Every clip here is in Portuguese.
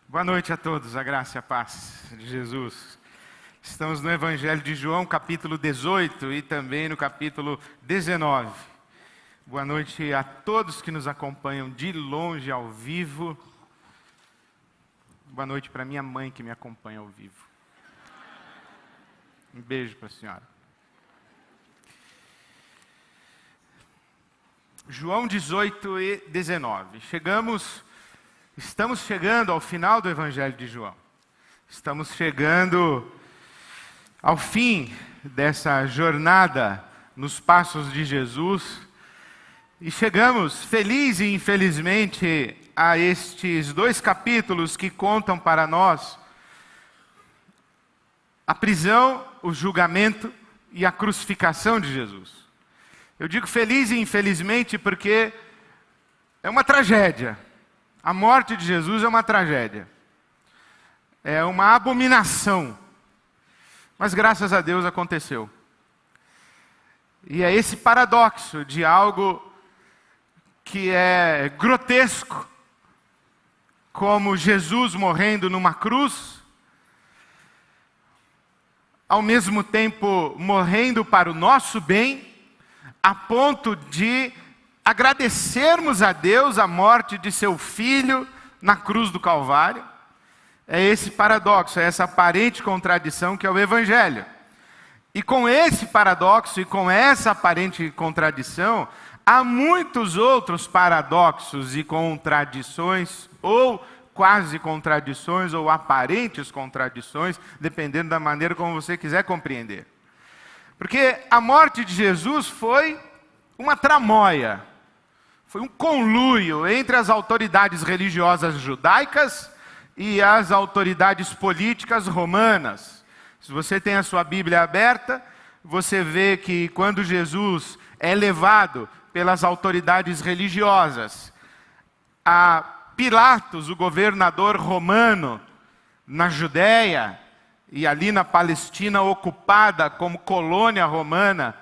Boa noite a todos, a graça e a paz de Jesus. Estamos no Evangelho de João, capítulo 18 e também no capítulo 19. Boa noite a todos que nos acompanham de longe, ao vivo. Boa noite para minha mãe que me acompanha ao vivo. Um beijo para a senhora. João 18 e 19. Estamos chegando ao final do Evangelho de João. Estamos chegando ao fim dessa jornada nos passos de Jesus. E chegamos, feliz e infelizmente, a estes dois capítulos que contam para nós a prisão, o julgamento e a crucificação de Jesus. Eu digo feliz e infelizmente porque é uma tragédia. A morte de Jesus é uma tragédia. É uma abominação. Mas graças a Deus aconteceu. E é esse paradoxo de algo que é grotesco, como Jesus morrendo numa cruz, ao mesmo tempo morrendo para o nosso bem, a ponto de agradecermos a Deus a morte de seu Filho na cruz do Calvário. É esse paradoxo, é essa aparente contradição que é o Evangelho. E com esse paradoxo e com essa aparente contradição, há muitos outros paradoxos e contradições, ou quase contradições, ou aparentes contradições, dependendo da maneira como você quiser compreender. Porque a morte de Jesus foi uma tramóia, foi um conluio entre as autoridades religiosas judaicas e as autoridades políticas romanas. Se você tem a sua Bíblia aberta, você vê que quando Jesus é levado pelas autoridades religiosas a Pilatos, o governador romano, na Judéia e ali na Palestina ocupada como colônia romana,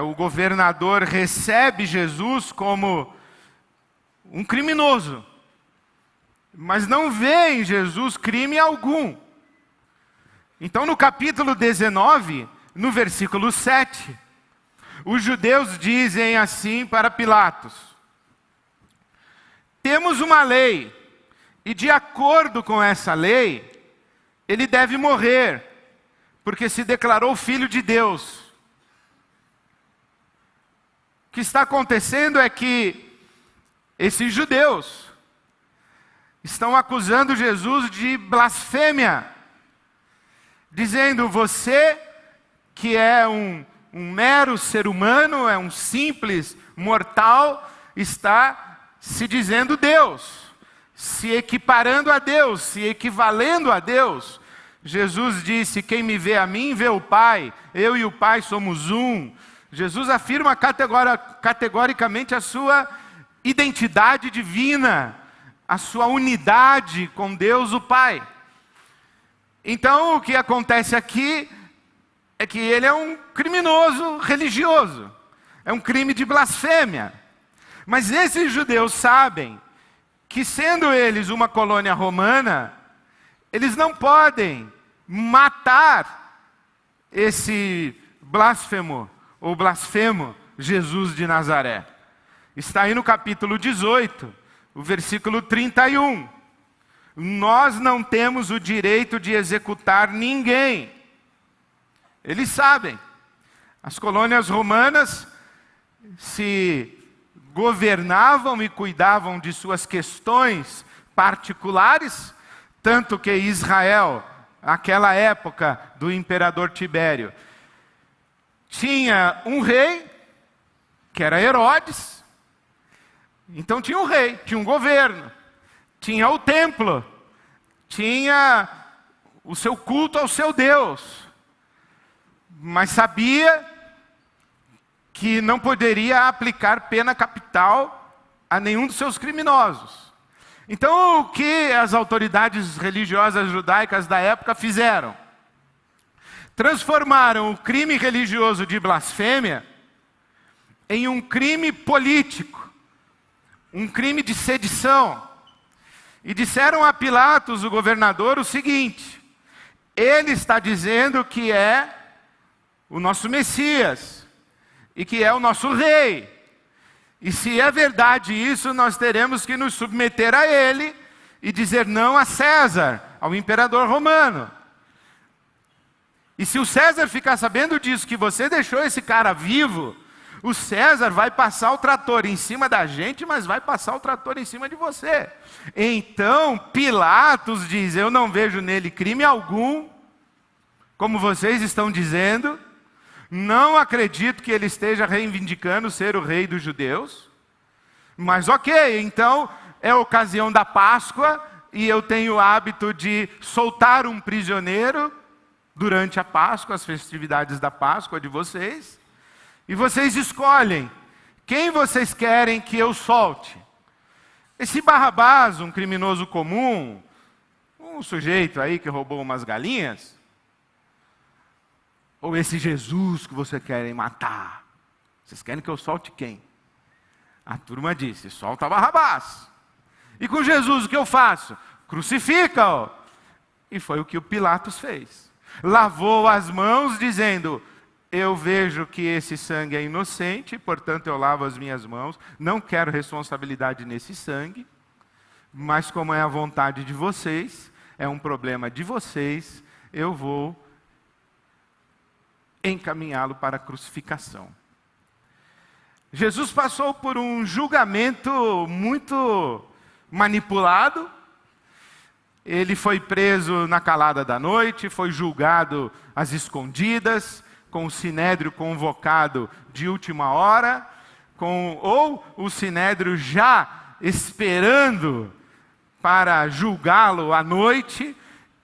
o governador recebe Jesus como um criminoso, mas não vê em Jesus crime algum. Então no capítulo 19, no versículo 7, os judeus dizem assim para Pilatos: temos uma lei, e de acordo com essa lei, ele deve morrer, porque se declarou filho de Deus. O que está acontecendo é que esses judeus estão acusando Jesus de blasfêmia, dizendo: você que é um mero ser humano, é um simples mortal, está se dizendo Deus, se equiparando a Deus, se equivalendo a Deus. Jesus disse: quem me vê a mim, vê o Pai, eu e o Pai somos um. Jesus afirma categoricamente a sua identidade divina, a sua unidade com Deus o Pai. Então o que acontece aqui é que ele é um criminoso religioso, é um crime de blasfêmia. Mas esses judeus sabem que, sendo eles uma colônia romana, eles não podem matar esse blasfemo ou blasfemo Jesus de Nazaré. Está aí no capítulo 18, o versículo 31. Nós não temos o direito de executar ninguém. Eles sabem. As colônias romanas se governavam e cuidavam de suas questões particulares, tanto que Israel, naquela época do imperador Tibério, tinha um rei, que era Herodes. Então tinha um rei, tinha um governo, tinha o templo, tinha o seu culto ao seu Deus, mas sabia que não poderia aplicar pena capital a nenhum dos seus criminosos. Então o que as autoridades religiosas judaicas da época fizeram? Transformaram o crime religioso de blasfêmia em um crime político, um crime de sedição. e disseram a Pilatos, o governador, o seguinte: ele está dizendo que é o nosso Messias e que é o nosso rei. E se é verdade isso, nós teremos que nos submeter a ele e dizer não a César, ao imperador romano. E se o César ficar sabendo disso, que você deixou esse cara vivo, o César vai passar o trator em cima da gente, mas vai passar o trator em cima de você. Então Pilatos diz: eu não vejo nele crime algum, como vocês estão dizendo. Não acredito que ele esteja reivindicando ser o rei dos judeus. Mas ok, então é ocasião da Páscoa e eu tenho o hábito de soltar um prisioneiro durante a Páscoa, as festividades da Páscoa de vocês. E vocês escolhem quem vocês querem que eu solte. Esse Barrabás, um criminoso comum, um sujeito aí que roubou umas galinhas, ou esse Jesus que vocês querem matar? Vocês querem que eu solte quem? A turma disse: solta Barrabás. E com Jesus o que eu faço? Crucifica-o. E foi o que o Pilatos fez. Lavou as mãos dizendo: eu vejo que esse sangue é inocente, portanto eu lavo as minhas mãos, não quero responsabilidade nesse sangue, mas como é a vontade de vocês, é um problema de vocês, eu vou encaminhá-lo para a crucificação. Jesus passou por um julgamento muito manipulado. Ele foi preso na calada da noite, foi julgado às escondidas, com o sinédrio convocado de última hora, ou o sinédrio já esperando para julgá-lo à noite,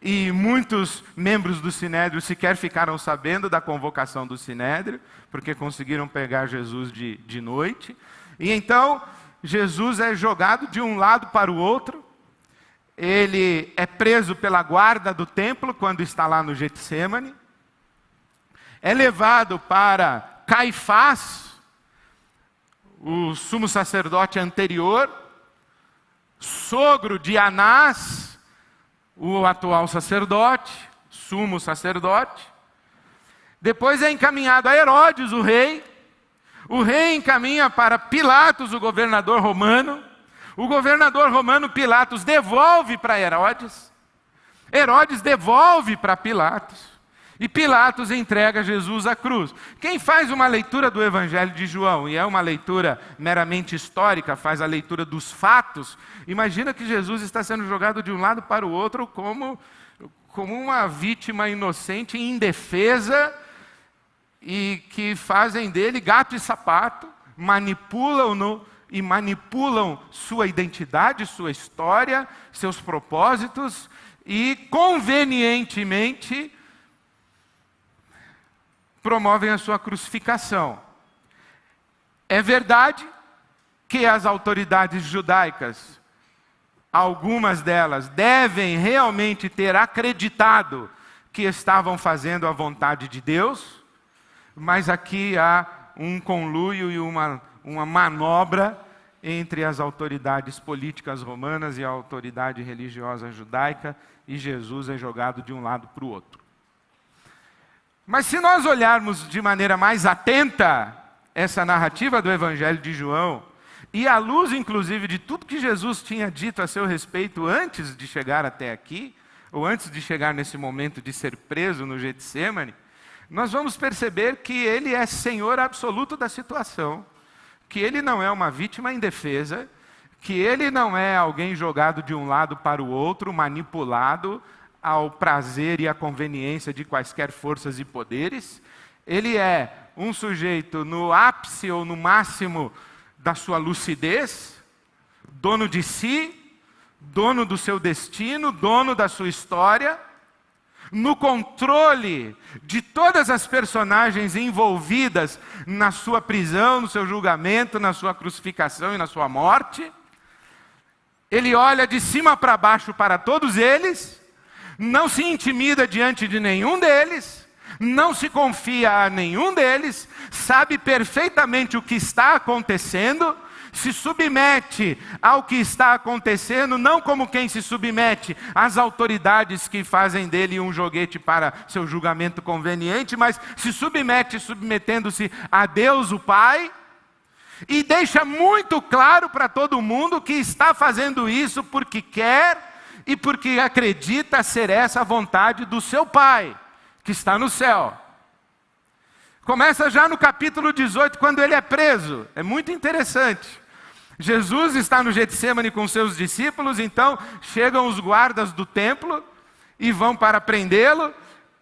e muitos membros do sinédrio sequer ficaram sabendo da convocação do sinédrio, porque conseguiram pegar Jesus de noite. E então Jesus é jogado de um lado para o outro. Ele é preso pela guarda do templo quando está lá no Getsêmani. É levado para Caifás, o sumo sacerdote anterior, sogro de Anás, o atual sacerdote, sumo sacerdote. Depois é encaminhado a Herodes, o rei. O rei encaminha para Pilatos, o governador romano. O governador romano, Pilatos, devolve para Herodes. Herodes devolve para Pilatos. E Pilatos entrega Jesus à cruz. Quem faz uma leitura do Evangelho de João, e é uma leitura meramente histórica, faz a leitura dos fatos, imagina que Jesus está sendo jogado de um lado para o outro como uma vítima inocente e indefesa, e que fazem dele gato e sapato, manipulam-no e manipulam sua identidade, sua história, seus propósitos, e convenientemente promovem a sua crucificação. É verdade que as autoridades judaicas, algumas delas, devem realmente ter acreditado que estavam fazendo a vontade de Deus, mas aqui há um conluio e uma manobra entre as autoridades políticas romanas e a autoridade religiosa judaica, e Jesus é jogado de um lado para o outro. Mas se nós olharmos de maneira mais atenta essa narrativa do Evangelho de João, e à luz inclusive de tudo que Jesus tinha dito a seu respeito antes de chegar até aqui, ou antes de chegar nesse momento de ser preso no Getsêmani, nós vamos perceber que ele é senhor absoluto da situação, que ele não é uma vítima indefesa, que ele não é alguém jogado de um lado para o outro, manipulado ao prazer e à conveniência de quaisquer forças e poderes. Ele é um sujeito no ápice ou no máximo da sua lucidez, dono de si, dono do seu destino, dono da sua história, no controle de todas as personagens envolvidas na sua prisão, no seu julgamento, na sua crucificação e na sua morte. Ele olha de cima para baixo para todos eles, não se intimida diante de nenhum deles, não se confia a nenhum deles, sabe perfeitamente o que está acontecendo, se submete ao que está acontecendo, não como quem se submete às autoridades que fazem dele um joguete para seu julgamento conveniente, mas se submete submetendo-se a Deus o Pai, e deixa muito claro para todo mundo que está fazendo isso porque quer e porque acredita ser essa a vontade do seu Pai, que está no céu. Começa já no capítulo 18, quando ele é preso. É muito interessante. Jesus está no Getsêmani com seus discípulos, então chegam os guardas do templo e vão para prendê-lo,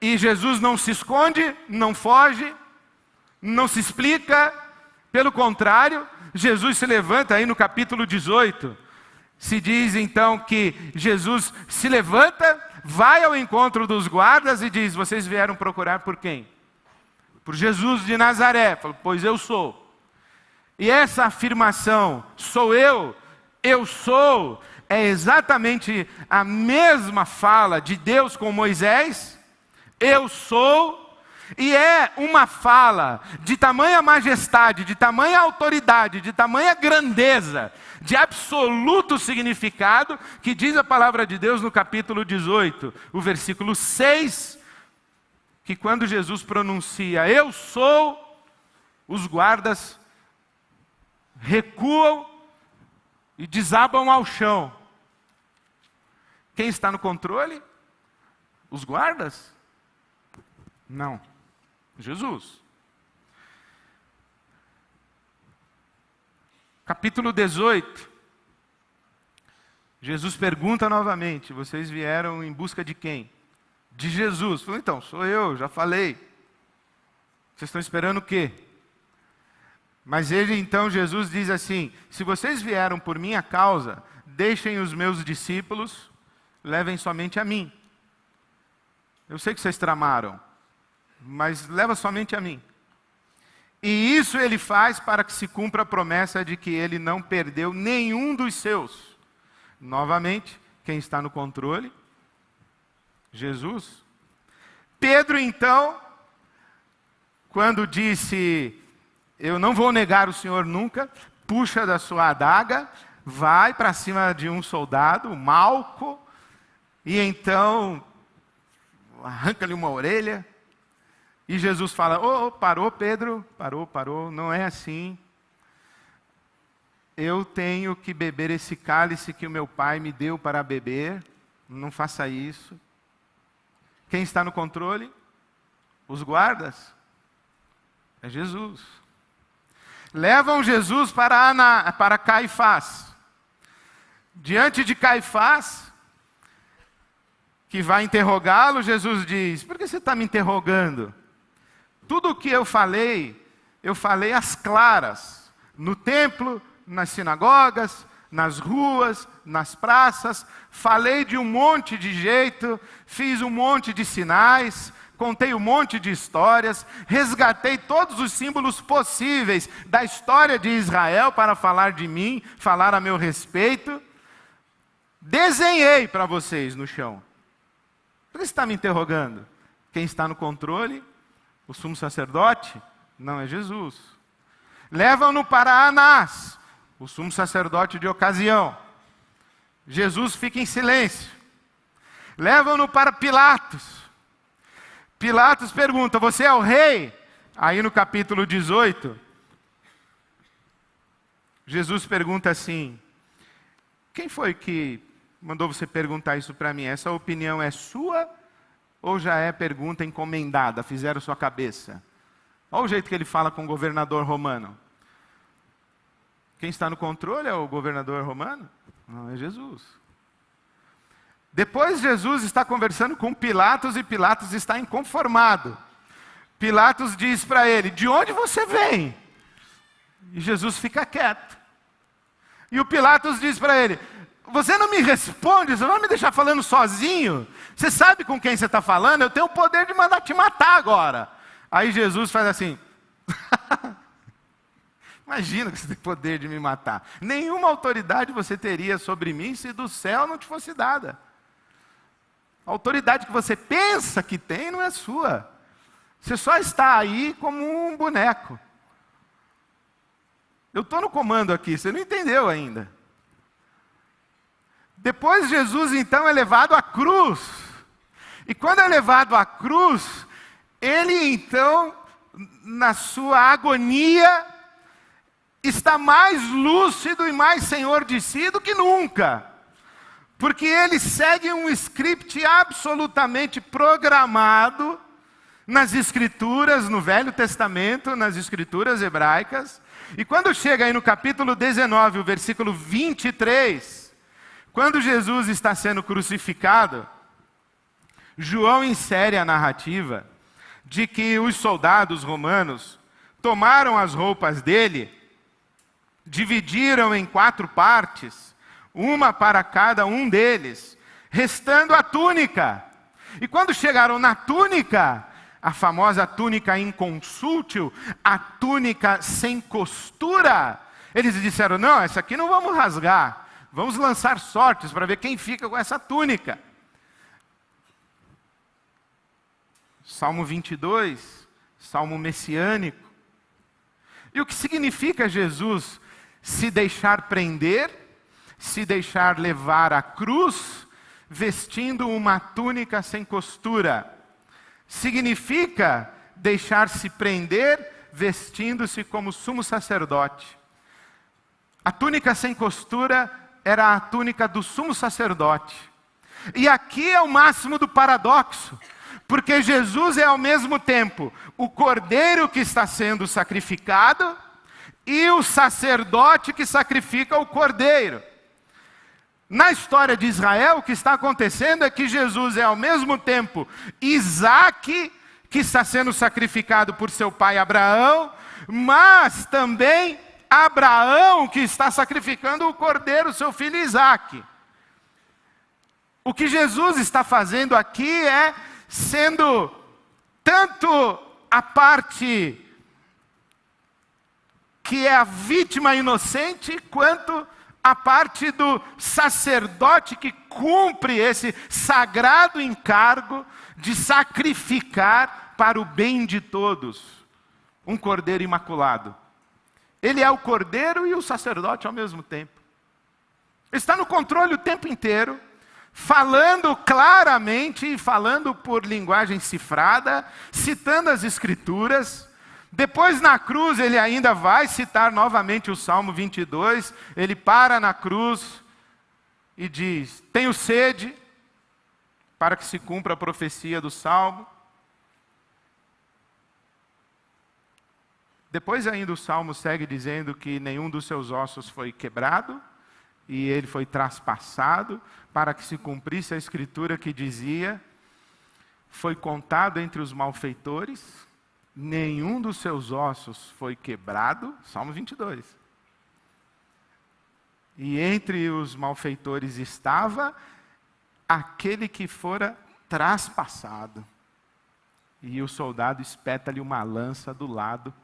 e Jesus não se esconde, não foge, não se explica, pelo contrário, Jesus se levanta aí no capítulo 18. Se diz então que Jesus se levanta, vai ao encontro dos guardas e diz: vocês vieram procurar por quem? Por Jesus de Nazaré. Falou: pois eu sou. E essa afirmação, sou eu sou, é exatamente a mesma fala de Deus com Moisés, eu sou, e é uma fala de tamanha majestade, de tamanha autoridade, de tamanha grandeza, de absoluto significado, que diz a palavra de Deus no capítulo 18, o versículo 6, que quando Jesus pronuncia eu sou, os guardas recuam e desabam ao chão. Quem está no controle? Os guardas? Não. Jesus. Capítulo 18. Jesus pergunta novamente: vocês vieram em busca de quem? De Jesus. Falou: então, sou eu, já falei. Vocês estão esperando o quê? Mas ele então, Jesus diz assim: se vocês vieram por minha causa, deixem os meus discípulos, levem somente a mim. Eu sei que vocês tramaram, mas leva somente a mim. E isso ele faz para que se cumpra a promessa de que ele não perdeu nenhum dos seus. Novamente, quem está no controle? Jesus. Pedro então, quando disse eu não vou negar o Senhor nunca, puxa da sua adaga, vai para cima de um soldado, Malco, e então arranca-lhe uma orelha. E Jesus fala: parou Pedro, parou, não é assim. Eu tenho que beber esse cálice que o meu pai me deu para beber, não faça isso. Quem está no controle? Os guardas. É Jesus. Levam Jesus para Caifás. Diante de Caifás, que vai interrogá-lo, Jesus diz: por que você está me interrogando? Tudo o que eu falei às claras, no templo, nas sinagogas, nas ruas, nas praças, falei de um monte de jeito, fiz um monte de sinais, contei um monte de histórias, resgatei todos os símbolos possíveis da história de Israel para falar de mim, falar a meu respeito. Desenhei para vocês no chão. Por que você está me interrogando? Quem está no controle? O sumo sacerdote? Não, é Jesus. Levam-no para Anás, o sumo sacerdote de ocasião. Jesus fica em silêncio. Levam-no para Pilatos. Pilatos pergunta: você é o rei? Aí no capítulo 18, Jesus pergunta assim: quem foi que mandou você perguntar isso para mim? Essa opinião é sua ou já é pergunta encomendada? Fizeram sua cabeça? Olha o jeito que ele fala com o governador romano. Quem está no controle é o governador romano? Não, é Jesus. Depois Jesus está conversando com Pilatos e Pilatos está inconformado. Pilatos diz para ele: de onde você vem? E Jesus fica quieto. E o Pilatos diz para ele: você não me responde, você não vai me deixar falando sozinho? Você sabe com quem você está falando? Eu tenho o poder de mandar te matar agora. Aí Jesus faz assim: imagina que você tem poder de me matar. Nenhuma autoridade você teria sobre mim se do céu não te fosse dada. A autoridade que você pensa que tem não é sua. Você só está aí como um boneco. Eu estou no comando aqui, você não entendeu ainda. Depois Jesus então é levado à cruz. E quando é levado à cruz, ele então, na sua agonia, está mais lúcido e mais senhor de si do que nunca. Porque ele segue um script absolutamente programado nas Escrituras, no Velho Testamento, nas Escrituras hebraicas. E quando chega aí no capítulo 19, o versículo 23, quando Jesus está sendo crucificado, João insere a narrativa de que os soldados romanos tomaram as roupas dele, dividiram em 4 partes, uma para cada um deles, restando a túnica. E quando chegaram na túnica, a famosa túnica inconsútil, a túnica sem costura, eles disseram, não, essa aqui não vamos rasgar, vamos lançar sortes para ver quem fica com essa túnica. Salmo 22, salmo messiânico. E o que significa Jesus se deixar prender, se deixar levar à cruz, vestindo uma túnica sem costura? Significa deixar-se prender, vestindo-se como sumo sacerdote. A túnica sem costura era a túnica do sumo sacerdote. E aqui é o máximo do paradoxo, porque Jesus é ao mesmo tempo o cordeiro que está sendo sacrificado e o sacerdote que sacrifica o cordeiro. Na história de Israel, o que está acontecendo é que Jesus é ao mesmo tempo Isaque, que está sendo sacrificado por seu pai Abraão, mas também Abraão, que está sacrificando o cordeiro, seu filho Isaque. O que Jesus está fazendo aqui é sendo tanto a parte que é a vítima inocente, quanto a parte do sacerdote que cumpre esse sagrado encargo de sacrificar para o bem de todos um cordeiro imaculado. Ele é o cordeiro e o sacerdote ao mesmo tempo. Ele está no controle o tempo inteiro, falando claramente e falando por linguagem cifrada, citando as Escrituras. Depois na cruz ele ainda vai citar novamente o Salmo 22, ele para na cruz e diz, tenho sede, para que se cumpra a profecia do Salmo. Depois ainda o Salmo segue dizendo que nenhum dos seus ossos foi quebrado, e ele foi traspassado, para que se cumprisse a Escritura que dizia, foi contado entre os malfeitores, nenhum dos seus ossos foi quebrado, Salmo 22. E entre os malfeitores estava aquele que fora traspassado. E o soldado espeta-lhe uma lança do lado,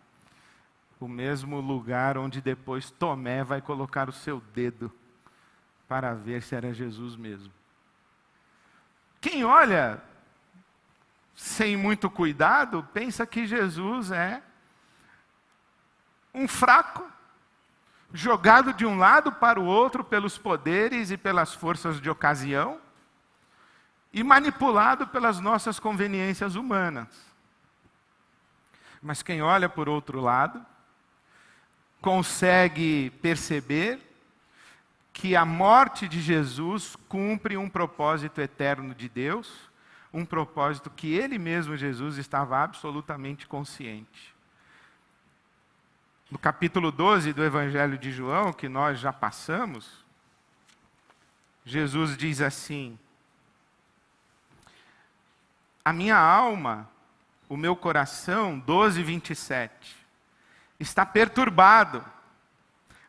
o mesmo lugar onde depois Tomé vai colocar o seu dedo, para ver se era Jesus mesmo. Quem olha sem muito cuidado, pensa que Jesus é um fraco, jogado de um lado para o outro pelos poderes e pelas forças de ocasião, e manipulado pelas nossas conveniências humanas. Mas quem olha por outro lado, consegue perceber que a morte de Jesus cumpre um propósito eterno de Deus, um propósito que ele mesmo, Jesus, estava absolutamente consciente. No capítulo 12 do Evangelho de João, que nós já passamos, Jesus diz assim, a minha alma, o meu coração, 12:27, está perturbado,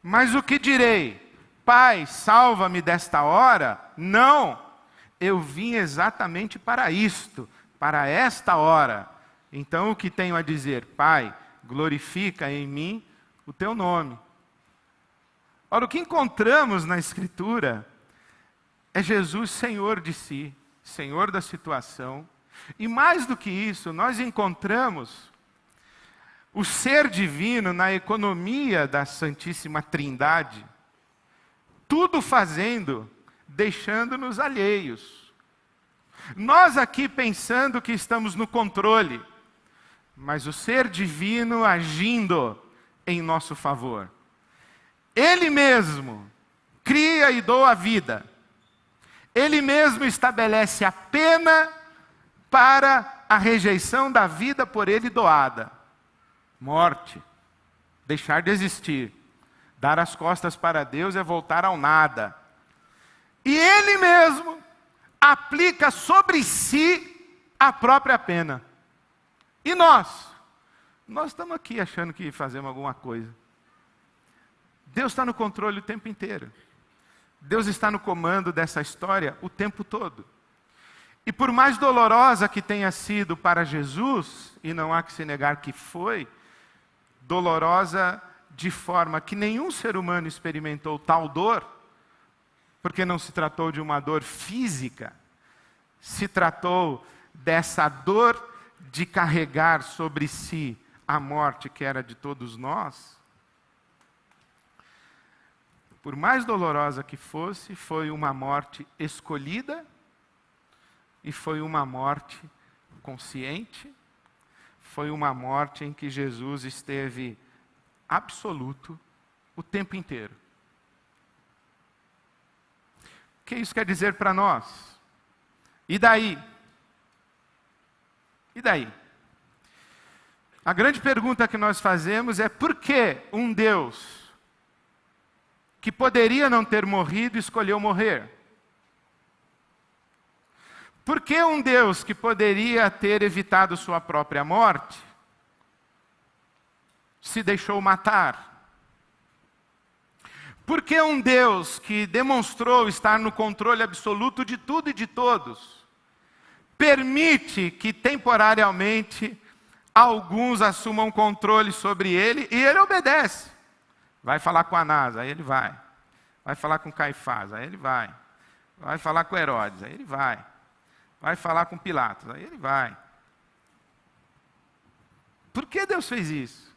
mas o que direi? Pai, salva-me desta hora? Não, eu vim exatamente para isto, para esta hora. Então o que tenho a dizer? Pai, glorifica em mim o teu nome. Ora, o que encontramos na Escritura é Jesus Senhor de si, Senhor da situação. E mais do que isso, nós encontramos o ser divino na economia da Santíssima Trindade, tudo fazendo, deixando-nos alheios. Nós aqui pensando que estamos no controle, mas o ser divino agindo em nosso favor. Ele mesmo cria e doa a vida. Ele mesmo estabelece a pena para a rejeição da vida por ele doada. Morte, deixar de existir. Dar as costas para Deus é voltar ao nada. E ele mesmo aplica sobre si a própria pena. E nós? Nós estamos aqui achando que fazemos alguma coisa. Deus está no controle o tempo inteiro. Deus está no comando dessa história o tempo todo. E por mais dolorosa que tenha sido para Jesus, e não há que se negar que foi, dolorosa de forma que nenhum ser humano experimentou tal dor, porque não se tratou de uma dor física, se tratou dessa dor de carregar sobre si a morte que era de todos nós. Por mais dolorosa que fosse, foi uma morte escolhida e foi uma morte consciente, foi uma morte em que Jesus esteve absoluto o tempo inteiro. O que isso quer dizer para nós? E daí? E daí? A grande pergunta que nós fazemos é: por que um Deus que poderia não ter morrido escolheu morrer? Por que um Deus que poderia ter evitado sua própria morte se deixou matar? Por que um Deus que demonstrou estar no controle absoluto de tudo e de todos permite que temporariamente alguns assumam controle sobre ele e ele obedece? Vai falar com a NASA, aí ele vai. Vai falar com Caifás, aí ele vai. Vai falar com Herodes, aí ele vai. Vai falar com Pilatos, aí ele vai. Por que Deus fez isso?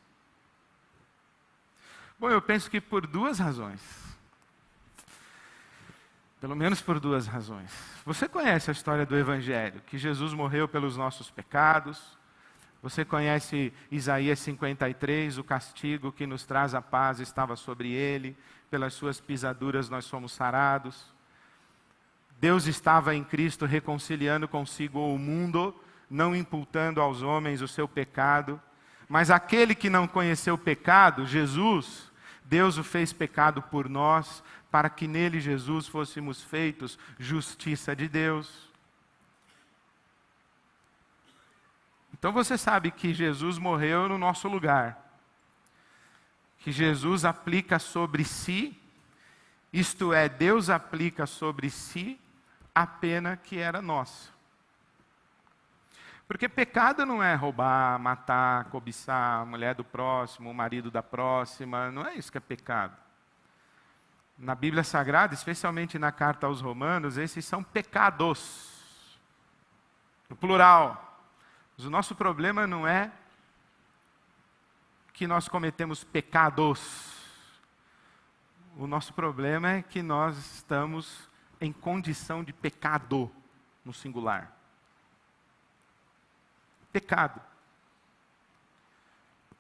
Bom, eu penso que por duas razões. Pelo menos por duas razões. Você conhece a história do Evangelho, que Jesus morreu pelos nossos pecados. Você conhece Isaías 53, o castigo que nos traz a paz estava sobre ele, pelas suas pisaduras nós somos sarados. Deus estava em Cristo reconciliando consigo o mundo, não imputando aos homens o seu pecado, mas aquele que não conheceu o pecado, Jesus, Deus o fez pecado por nós, para que nele, Jesus, fôssemos feitos justiça de Deus. Então você sabe que Jesus morreu no nosso lugar. Que Jesus aplica sobre si, isto é, Deus aplica sobre si a pena que era nossa. Porque pecado não é roubar, matar, cobiçar a mulher do próximo, o marido da próxima, não é isso que é pecado. Na Bíblia Sagrada, especialmente na carta aos Romanos, esses são pecados, no plural. Mas o nosso problema não é que nós cometemos pecados. O nosso problema é que nós estamos em condição de pecado, no singular. Pecado.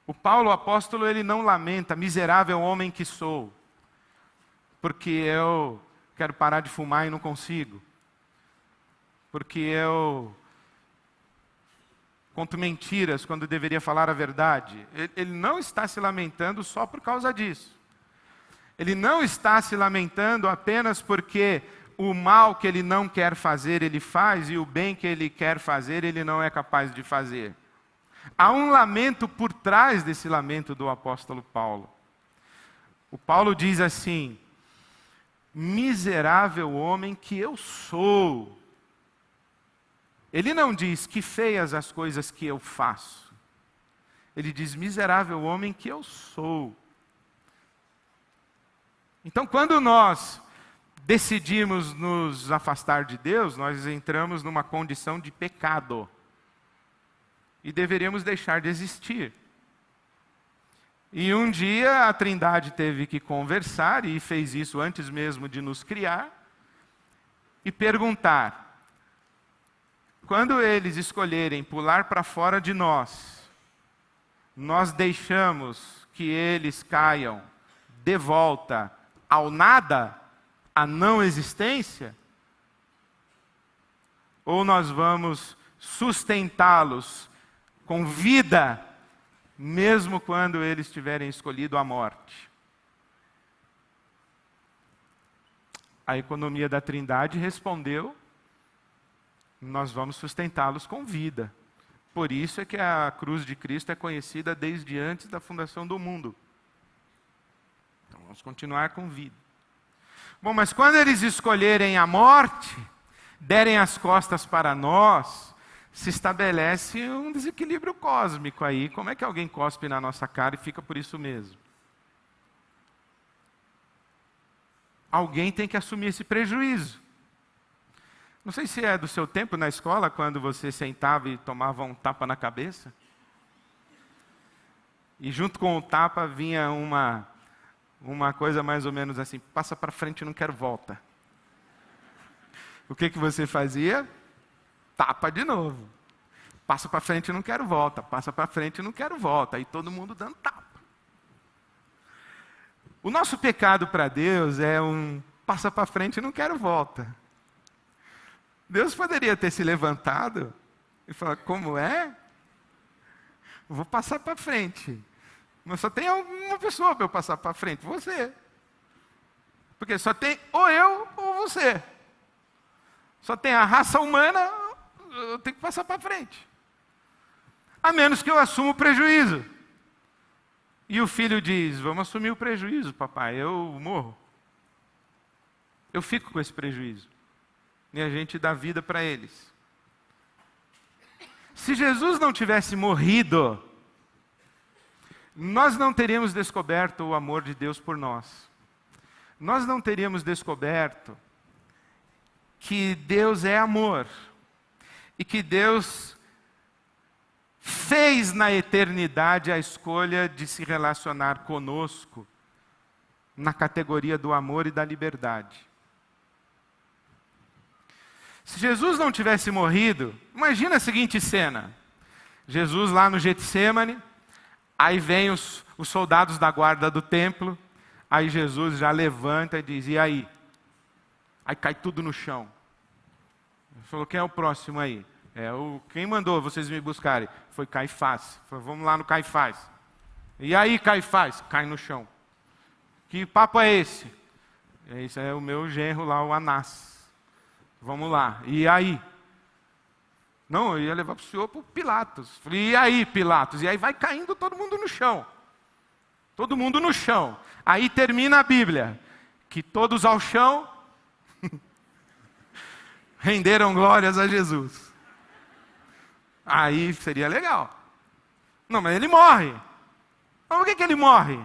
O Paulo, o apóstolo, ele não lamenta: miserável homem que sou, porque eu quero parar de fumar e não consigo. Porque eu conto mentiras quando deveria falar a verdade. Ele não está se lamentando só por causa disso. Ele não está se lamentando apenas porque o mal que ele não quer fazer, ele faz, e o bem que ele quer fazer, ele não é capaz de fazer. Há um lamento por trás desse lamento do apóstolo Paulo. O Paulo diz assim: miserável homem que eu sou. Ele não diz que feias as coisas que eu faço. Ele diz miserável homem que eu sou. Então, quando nós decidimos nos afastar de Deus, nós entramos numa condição de pecado. E deveríamos deixar de existir. E um dia a Trindade teve que conversar, e fez isso antes mesmo de nos criar, e perguntar: quando eles escolherem pular para fora de nós, nós deixamos que eles caiam de volta ao nada, à não existência? Ou nós vamos sustentá-los com vida, mesmo quando eles tiverem escolhido a morte? A economia da Trindade respondeu: nós vamos sustentá-los com vida. Por isso é que a cruz de Cristo é conhecida desde antes da fundação do mundo. Então vamos continuar com vida. Bom, mas quando eles escolherem a morte, derem as costas para nós, se estabelece um desequilíbrio cósmico aí. Como é que alguém cospe na nossa cara e fica por isso mesmo? Alguém tem que assumir esse prejuízo. Não sei se é do seu tempo na escola, quando você sentava e tomava um tapa na cabeça. E junto com o tapa vinha uma coisa mais ou menos assim: passa para frente, não quero volta. O que você fazia? Tapa de novo. Passa para frente, não quero volta. Passa para frente, não quero volta. Aí todo mundo dando tapa. O nosso pecado para Deus é um passa para frente, não quero volta. Deus poderia ter se levantado e falar: como é? Eu vou passar para frente. Mas só tem uma pessoa para eu passar para frente: você. Porque só tem ou eu ou você. Só tem a raça humana, eu tenho que passar para frente. A menos que eu assuma o prejuízo. E o filho diz: vamos assumir o prejuízo, papai, eu morro. Eu fico com esse prejuízo. E a gente dá vida para eles. Se Jesus não tivesse morrido, nós não teríamos descoberto o amor de Deus por nós. Nós não teríamos descoberto que Deus é amor. E que Deus fez na eternidade a escolha de se relacionar conosco na categoria do amor e da liberdade. Se Jesus não tivesse morrido, imagina a seguinte cena: Jesus lá no Getsêmani, aí vem os soldados da guarda do templo, aí Jesus já levanta e diz: e aí? Aí cai tudo no chão. Ele falou: quem é o próximo aí? Quem mandou vocês me buscarem? Foi Caifás. Ele falou: vamos lá no Caifás. E aí, Caifás? Cai no chão. Que papo é esse? Esse é o meu genro lá, o Anás. Vamos lá. E aí? Não, eu ia levar para o senhor para o Pilatos. Falei: e aí, Pilatos? E aí vai caindo todo mundo no chão. Todo mundo no chão. Aí termina a Bíblia: que todos ao chão renderam glórias a Jesus. Aí seria legal. Não, mas ele morre. Mas por que ele morre?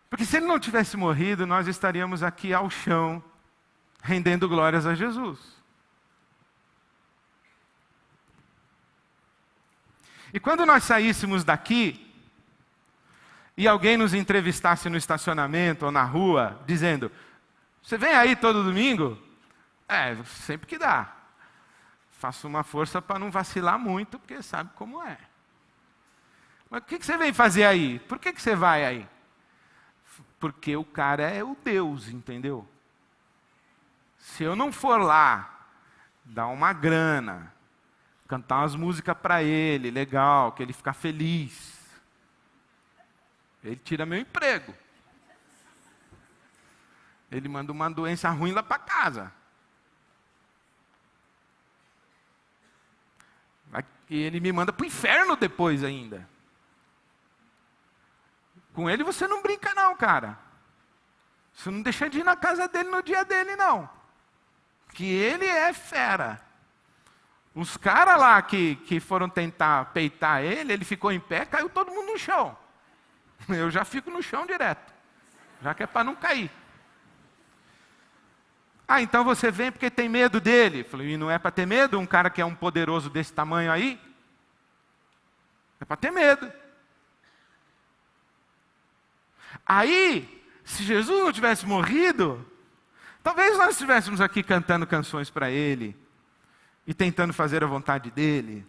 Porque se ele não tivesse morrido, nós estaríamos aqui ao chão, rendendo glórias a Jesus. E quando nós saíssemos daqui, e alguém nos entrevistasse no estacionamento ou na rua, dizendo: você vem aí todo domingo? Sempre que dá. Faço uma força para não vacilar muito, porque sabe como é. Mas o que você vem fazer aí? Por que você vai aí? Porque o cara é o Deus, entendeu? Se eu não for lá, dar uma grana, cantar umas músicas para ele, legal, que ele ficar feliz, ele tira meu emprego. Ele manda uma doença ruim lá para casa. E ele me manda para o inferno depois ainda. Com ele você não brinca não, cara. Você não deixa de ir na casa dele no dia dele, não. Que ele é fera. Os caras lá que foram tentar peitar ele, ele ficou em pé, caiu todo mundo no chão. Eu já fico no chão direto. Já que é para não cair. Ah, então você vem porque tem medo dele. Eu falei: e não é para ter medo? Um cara que é um poderoso desse tamanho aí? É para ter medo. Aí, se Jesus não tivesse morrido, talvez nós estivéssemos aqui cantando canções para Ele e tentando fazer a vontade dEle,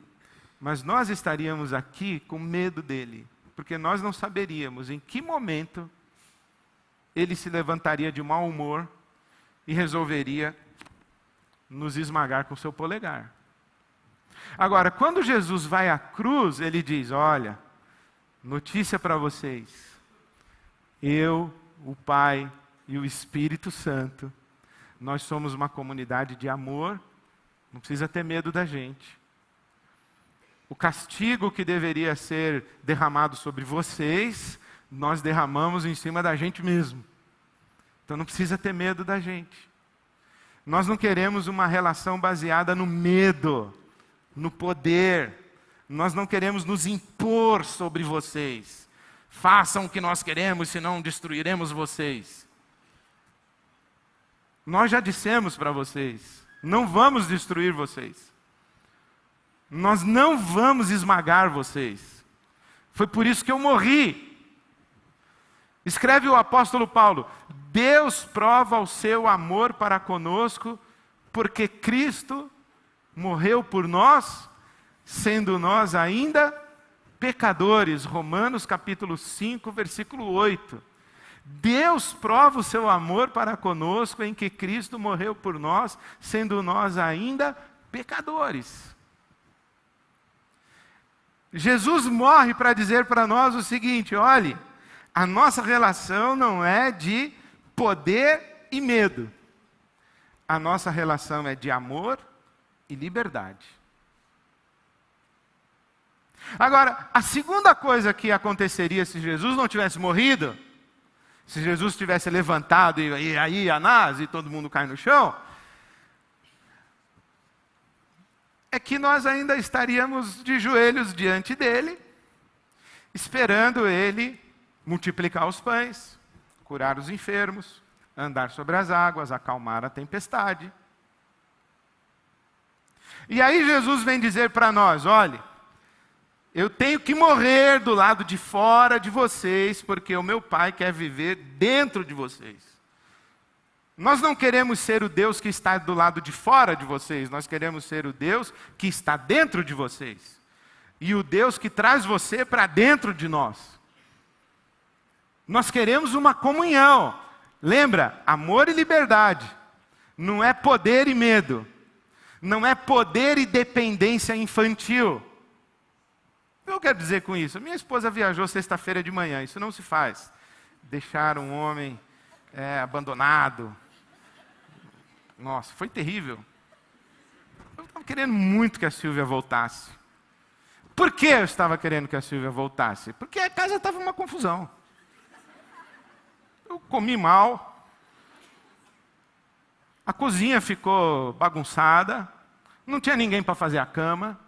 mas nós estaríamos aqui com medo dEle, porque nós não saberíamos em que momento Ele se levantaria de mau humor e resolveria nos esmagar com seu polegar. Agora, quando Jesus vai à cruz, Ele diz, olha, notícia para vocês, eu, o Pai e o Espírito Santo, nós somos uma comunidade de amor, não precisa ter medo da gente. O castigo que deveria ser derramado sobre vocês, nós derramamos em cima da gente mesmo. Então não precisa ter medo da gente. Nós não queremos uma relação baseada no medo, no poder. Nós não queremos nos impor sobre vocês. Façam o que nós queremos, senão destruiremos vocês. Nós já dissemos para vocês, não vamos destruir vocês. Nós não vamos esmagar vocês. Foi por isso que eu morri. Escreve o apóstolo Paulo, Deus prova o seu amor para conosco, porque Cristo morreu por nós, sendo nós ainda pecadores. Romanos capítulo 5, versículo 8. Deus prova o seu amor para conosco em que Cristo morreu por nós, sendo nós ainda pecadores. Jesus morre para dizer para nós o seguinte, olhe, a nossa relação não é de poder e medo. A nossa relação é de amor e liberdade. Agora, a segunda coisa que aconteceria se Jesus não tivesse morrido, se Jesus tivesse levantado e aí Anás e todo mundo cai no chão, é que nós ainda estaríamos de joelhos diante dele, esperando ele multiplicar os pães, curar os enfermos, andar sobre as águas, acalmar a tempestade. E aí Jesus vem dizer para nós, olhe, eu tenho que morrer do lado de fora de vocês, porque o meu Pai quer viver dentro de vocês. Nós não queremos ser o Deus que está do lado de fora de vocês, nós queremos ser o Deus que está dentro de vocês. E o Deus que traz você para dentro de nós. Nós queremos uma comunhão. Lembra, amor e liberdade. Não é poder e medo. Não é poder e dependência infantil. O que eu quero dizer com isso? Minha esposa viajou sexta-feira de manhã, isso não se faz. Deixar um homem abandonado. Nossa, foi terrível. Eu estava querendo muito que a Silvia voltasse. Por que eu estava querendo que a Silvia voltasse? Porque a casa estava uma confusão. Eu comi mal. A cozinha ficou bagunçada. Não tinha ninguém para fazer a cama.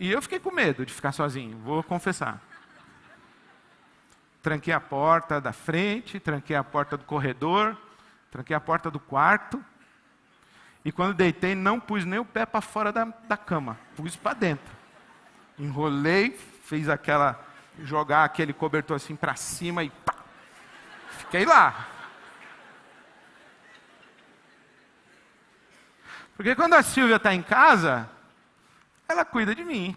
E eu fiquei com medo de ficar sozinho, vou confessar. Tranquei a porta da frente, tranquei a porta do corredor, tranquei a porta do quarto. E quando deitei, não pus nem o pé para fora da cama, pus para dentro. Enrolei, fiz jogar aquele cobertor assim para cima e pá, fiquei lá. Porque quando a Silvia está em casa, ela cuida de mim.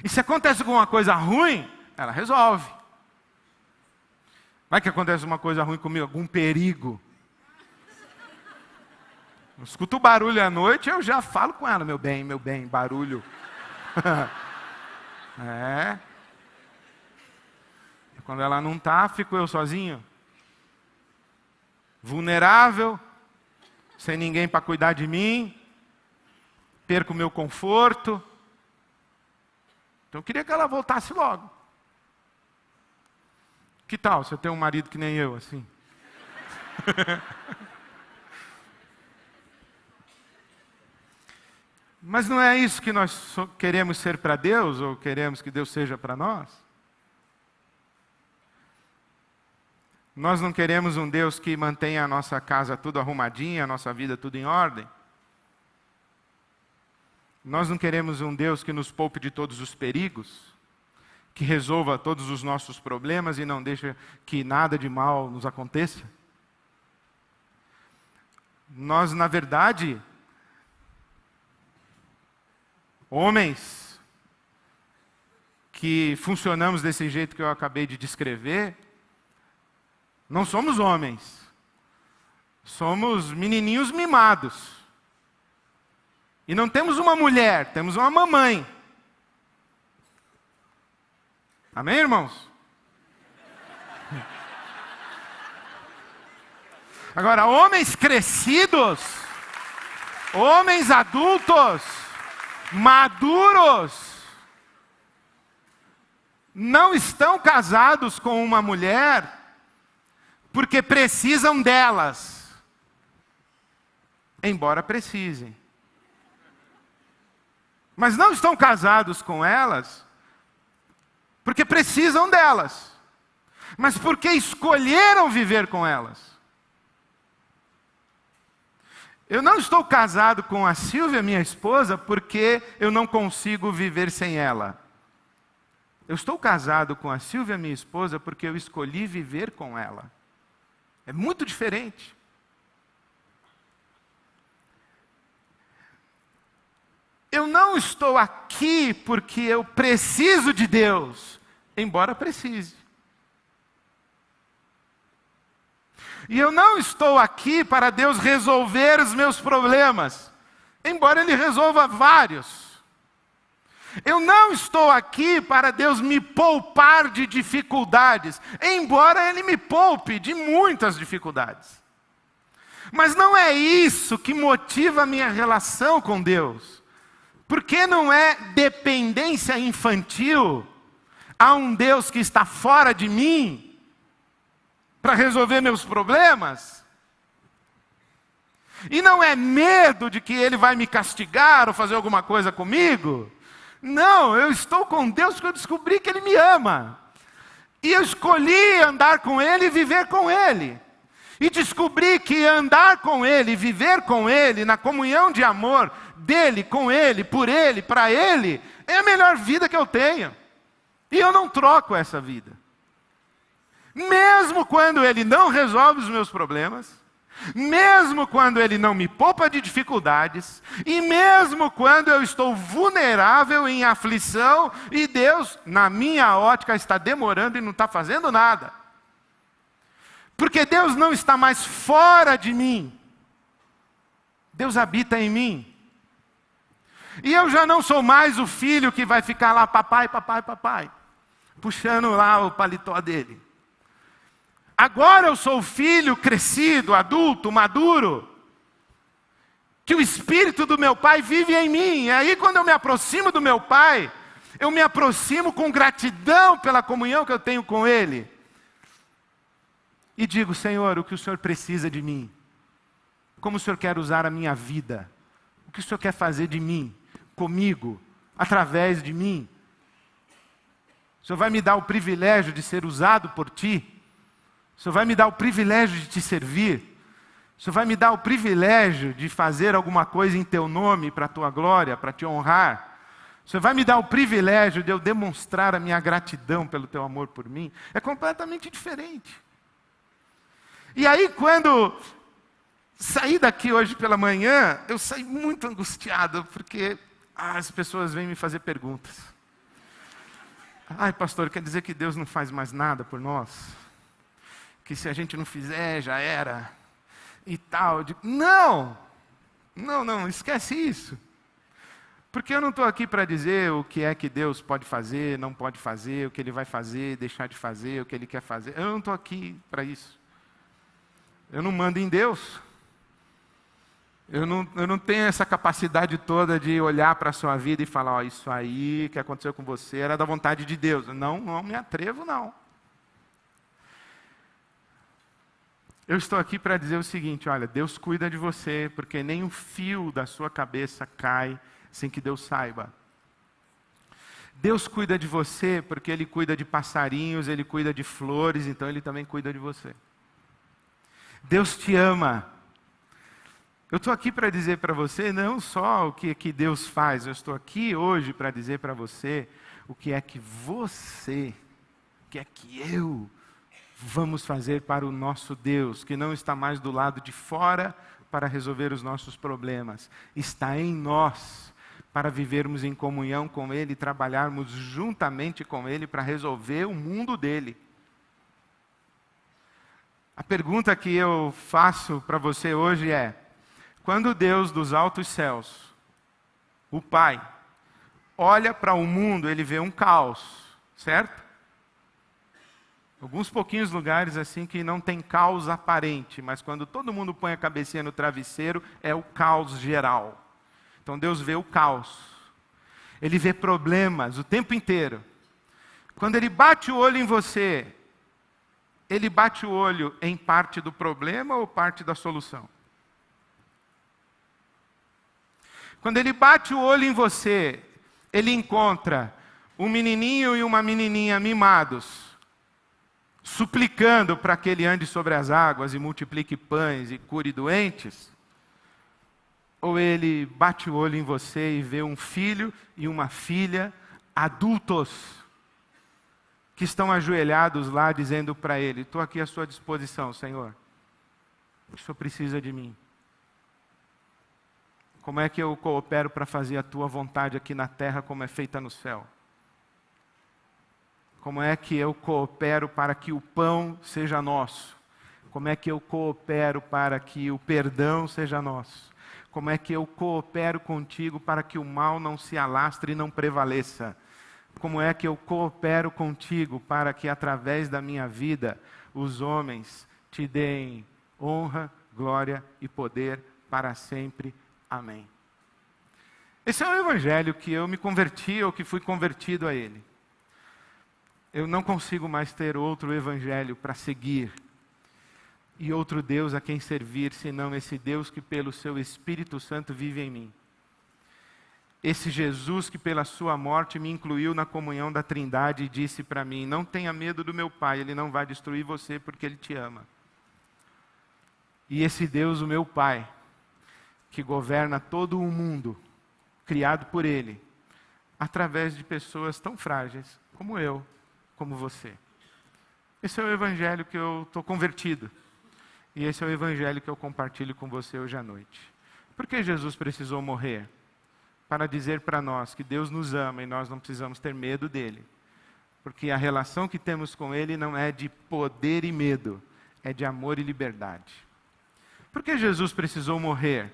E se acontece alguma coisa ruim, ela resolve. Vai que acontece uma coisa ruim comigo, algum perigo. Eu escuto barulho à noite, eu já falo com ela, meu bem, barulho. E quando ela não está, fico eu sozinho. Vulnerável, sem ninguém para cuidar de mim. Perco o meu conforto. Então eu queria que ela voltasse logo. Que tal você ter um marido que nem eu, assim? Mas não é isso que nós queremos ser para Deus, ou queremos que Deus seja para nós? Nós não queremos um Deus que mantenha a nossa casa tudo arrumadinha, a nossa vida tudo em ordem? Nós não queremos um Deus que nos poupe de todos os perigos, que resolva todos os nossos problemas e não deixa que nada de mal nos aconteça. Nós, na verdade, homens que funcionamos desse jeito que eu acabei de descrever, não somos homens. Somos menininhos mimados. E não temos uma mulher, temos uma mamãe. Amém, irmãos? Agora, homens crescidos, homens adultos, maduros, não estão casados com uma mulher porque precisam delas, embora precisem. Mas não estão casados com elas porque precisam delas, mas porque escolheram viver com elas. Eu não estou casado com a Silvia, minha esposa, porque eu não consigo viver sem ela. Eu estou casado com a Silvia, minha esposa, porque eu escolhi viver com ela. É muito diferente. Eu não estou aqui porque eu preciso de Deus, embora precise. E eu não estou aqui para Deus resolver os meus problemas, embora Ele resolva vários. Eu não estou aqui para Deus me poupar de dificuldades, embora Ele me poupe de muitas dificuldades. Mas não é isso que motiva a minha relação com Deus. Porque não é dependência infantil a um Deus que está fora de mim para resolver meus problemas. E não é medo de que Ele vai me castigar ou fazer alguma coisa comigo. Não, eu estou com Deus porque eu descobri que Ele me ama. E eu escolhi andar com Ele e viver com Ele. E descobri que andar com Ele, viver com Ele, na comunhão de amor dele, com Ele, por Ele, para Ele, é a melhor vida que eu tenho. E eu não troco essa vida. Mesmo quando Ele não resolve os meus problemas, mesmo quando Ele não me poupa de dificuldades, e mesmo quando eu estou vulnerável em aflição, e Deus, na minha ótica, está demorando e não está fazendo nada. Porque Deus não está mais fora de mim. Deus habita em mim. E eu já não sou mais o filho que vai ficar lá, papai, papai, papai, puxando lá o paletó dele. Agora eu sou o filho crescido, adulto, maduro, que o Espírito do meu Pai vive em mim. E aí quando eu me aproximo do meu Pai, eu me aproximo com gratidão pela comunhão que eu tenho com Ele. E digo, Senhor, o que o Senhor precisa de mim? Como o Senhor quer usar a minha vida? O que o Senhor quer fazer de mim, comigo, através de mim? O Senhor vai me dar o privilégio de ser usado por Ti? O Senhor vai me dar o privilégio de Te servir? O Senhor vai me dar o privilégio de fazer alguma coisa em Teu nome, para a Tua glória, para Te honrar? O Senhor vai me dar o privilégio de eu demonstrar a minha gratidão pelo Teu amor por mim? É completamente diferente. E aí quando saí daqui hoje pela manhã, eu saí muito angustiado, porque as pessoas vêm me fazer perguntas. Ai, pastor, quer dizer que Deus não faz mais nada por nós? Que se a gente não fizer, já era? E tal. Eu digo, não, esquece isso. Porque eu não estou aqui para dizer o que é que Deus pode fazer, não pode fazer, o que Ele vai fazer, deixar de fazer, o que Ele quer fazer. Eu não estou aqui para isso. Eu não mando em Deus. Eu não tenho essa capacidade toda de olhar para a sua vida e falar, isso aí que aconteceu com você era da vontade de Deus. Não me atrevo, não. Eu estou aqui para dizer o seguinte, olha, Deus cuida de você, porque nem um fio da sua cabeça cai sem que Deus saiba. Deus cuida de você porque Ele cuida de passarinhos, Ele cuida de flores, então Ele também cuida de você. Deus te ama. Eu estou aqui para dizer para você não só o que Deus faz, eu estou aqui hoje para dizer para você o que é que você, o que é que eu vamos fazer para o nosso Deus, que não está mais do lado de fora para resolver os nossos problemas, está em nós para vivermos em comunhão com Ele e trabalharmos juntamente com Ele para resolver o mundo dele. A pergunta que eu faço para você hoje é: quando Deus dos altos céus, o Pai, olha para o mundo, Ele vê um caos, certo? Alguns pouquinhos lugares assim que não tem caos aparente, mas quando todo mundo põe a cabecinha no travesseiro, é o caos geral. Então Deus vê o caos. Ele vê problemas o tempo inteiro. Quando Ele bate o olho em você, Ele bate o olho em parte do problema ou parte da solução? Quando Ele bate o olho em você, Ele encontra um menininho e uma menininha mimados, suplicando para que Ele ande sobre as águas e multiplique pães e cure doentes? Ou Ele bate o olho em você e vê um filho e uma filha adultos, que estão ajoelhados lá dizendo para Ele: estou aqui à sua disposição, Senhor. O Senhor precisa de mim. Como é que eu coopero para fazer a tua vontade aqui na terra como é feita no céu? Como é que eu coopero para que o pão seja nosso? Como é que eu coopero para que o perdão seja nosso? Como é que eu coopero contigo para que o mal não se alastre e não prevaleça? Como é que eu coopero contigo para que através da minha vida os homens te deem honra, glória e poder para sempre? Amém. Esse é o evangelho que eu me converti ou que fui convertido a ele. Eu não consigo mais ter outro evangelho para seguir e outro Deus a quem servir, senão esse Deus que pelo seu Espírito Santo vive em mim. Esse Jesus que pela sua morte me incluiu na comunhão da Trindade e disse para mim: não tenha medo do meu Pai, Ele não vai destruir você porque Ele te ama. E esse Deus, o meu Pai, que governa todo o mundo, criado por Ele, através de pessoas tão frágeis como eu, como você. Esse é o evangelho que eu estou convertido. E esse é o evangelho que eu compartilho com você hoje à noite. Por que Jesus precisou morrer? Para dizer para nós que Deus nos ama e nós não precisamos ter medo dele. Porque a relação que temos com Ele não é de poder e medo, é de amor e liberdade. Por que Jesus precisou morrer?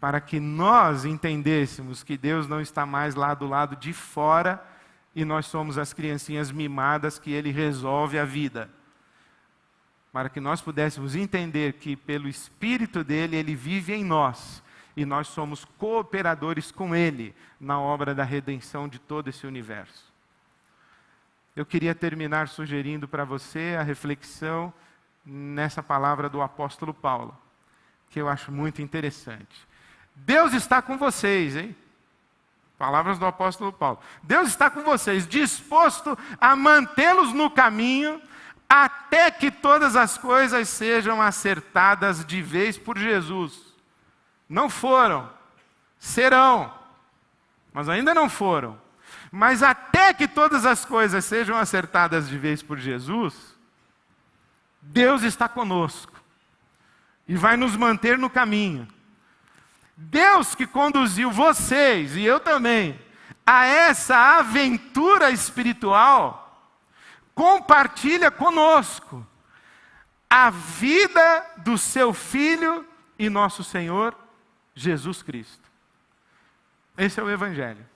Para que nós entendêssemos que Deus não está mais lá do lado de fora e nós somos as criancinhas mimadas que Ele resolve a vida. Para que nós pudéssemos entender que pelo Espírito dEle, Ele vive em nós. E nós somos cooperadores com Ele na obra da redenção de todo esse universo. Eu queria terminar sugerindo para você a reflexão nessa palavra do apóstolo Paulo, que eu acho muito interessante. Deus está com vocês, hein? Palavras do apóstolo Paulo. Deus está com vocês, disposto a mantê-los no caminho, até que todas as coisas sejam acertadas de vez por Jesus. Não foram, serão, mas ainda não foram. Mas até que todas as coisas sejam acertadas de vez por Jesus, Deus está conosco e vai nos manter no caminho. Deus que conduziu vocês, e eu também, a essa aventura espiritual, compartilha conosco a vida do seu Filho e nosso Senhor Jesus Cristo. Esse é o Evangelho.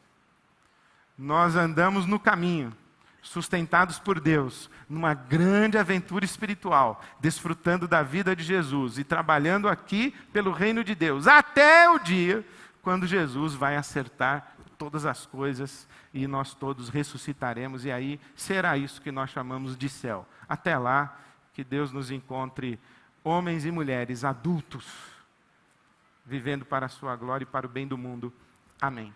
Nós andamos no caminho, sustentados por Deus, numa grande aventura espiritual, desfrutando da vida de Jesus e trabalhando aqui pelo reino de Deus, até o dia quando Jesus vai acertar todas as coisas e nós todos ressuscitaremos, e aí será isso que nós chamamos de céu. Até lá, que Deus nos encontre homens e mulheres adultos, vivendo para a sua glória e para o bem do mundo. Amém.